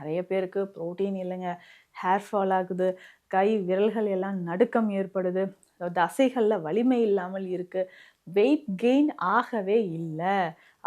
நிறைய பேருக்கு புரோட்டீன் இல்லைங்க, ஹேர் ஃபால் ஆகுது, கை விரல்கள் எல்லாம் நடுக்கம் ஏற்படுது, தசைகளில் வலிமை இல்லாமல் இருக்கு, வெயிட் கெயின் ஆகவே இல்லை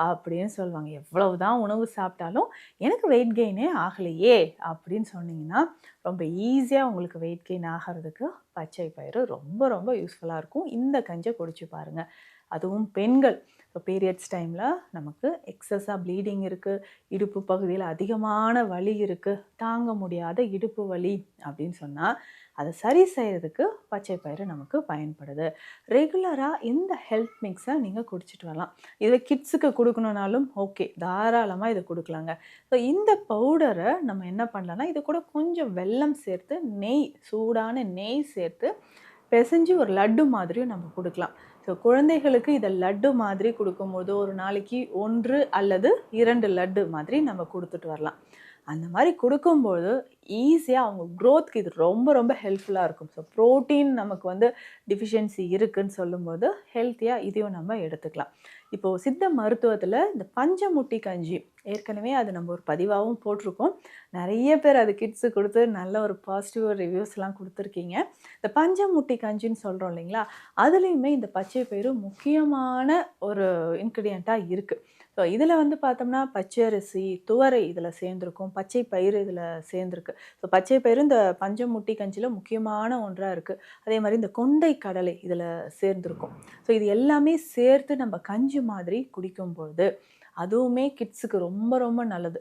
அப்படின்னு சொல்லுவாங்க. எவ்வளவுதான் உணவு சாப்பிட்டாலும் எனக்கு வெயிட் கெயினே ஆகலையே அப்படின்னு சொன்னீங்கன்னா, ரொம்ப ஈஸியாக உங்களுக்கு வெயிட் கெயின் ஆகிறதுக்கு பச்சை பயிறு ரொம்ப ரொம்ப யூஸ்ஃபுல்லாக இருக்கும். இந்த கஞ்சை குடிச்சு பாருங்க. அதுவும் பெண்கள் இப்போ பீரியட்ஸ் டைமில் நமக்கு எக்ஸஸாக ப்ளீடிங் இருக்குது, இடுப்பு பகுதியில் அதிகமான வலி இருக்குது, தாங்க முடியாத இடுப்பு வலி அப்படின்னு சொன்னால் அதை சரி செய்கிறதுக்கு பச்சை பயிறு நமக்கு பயன்படுது. ரெகுலராக இந்த ஹெல்த் மிக்ஸை நீங்கள் குடிச்சிட்டு வரலாம். இதை கிட்ஸுக்கு கொடுக்கணுன்னாலும் ஓகே, தாராளமாக இதை கொடுக்கலாங்க. ஸோ இந்த பவுடரை நம்ம என்ன பண்ணலான்னா, இது கூட கொஞ்சம் வெல்லம் சேர்த்து, நெய், சூடான நெய் சேர்த்து பிசைஞ்சு ஒரு லட்டு மாதிரியும் நம்ம கொடுக்கலாம். ஸோ குழந்தைகளுக்கு இதை லட்டு மாதிரி கொடுக்கும்போது ஒரு நாளைக்கு 1 அல்லது 2 லட்டு மாதிரி நம்ம கொடுத்துட்டு வரலாம். அந்த மாதிரி கொடுக்கும்போது ஈஸியாக அவங்க க்ரோத்துக்கு இது ரொம்ப ரொம்ப ஹெல்ப்ஃபுல்லாக இருக்கும். ஸோ ப்ரோட்டீன் நமக்கு டிஃபிஷியன்சி இருக்குதுன்னு சொல்லும்போது ஹெல்த்தியாக இதையும் நம்ம எடுத்துக்கலாம். இப்போது சித்த மருத்துவத்தில் இந்த பஞ்சமுட்டி கஞ்சி, ஏற்கனவே அது நம்ம ஒரு பதிவாகவும் போட்டிருக்கோம். நிறைய பேர் அது கிட்ஸு கொடுத்து நல்ல ஒரு பாசிட்டிவ் ரிவ்யூஸ்லாம் கொடுத்துருக்கீங்க. இந்த பஞ்சமுட்டி கஞ்சின்னு சொல்கிறோம் இல்லைங்களா, அதுலேயுமே இந்த பச்சை பயிறு முக்கியமான ஒரு இன்க்ரீடியண்ட்டாக இருக்குது. ஸோ இதில் பார்த்தோம்னா பச்சரிசி, துவரை இதில் சேர்ந்துருக்கும், பச்சை பயிறு இதில் சேர்ந்துருக்கு. ஸோ பச்சை பயிறு இந்த பஞ்சமுட்டி கஞ்சியில் முக்கியமான ஒன்றாக இருக்குது. அதே மாதிரி இந்த கொண்டை கடலை இதில் சேர்ந்துருக்கும். ஸோ இது எல்லாமே சேர்த்து நம்ம கஞ்சி மாதிரி குடிக்கும்பொழுது அதுவுமே கிட்ஸுக்கு ரொம்ப ரொம்ப நல்லது.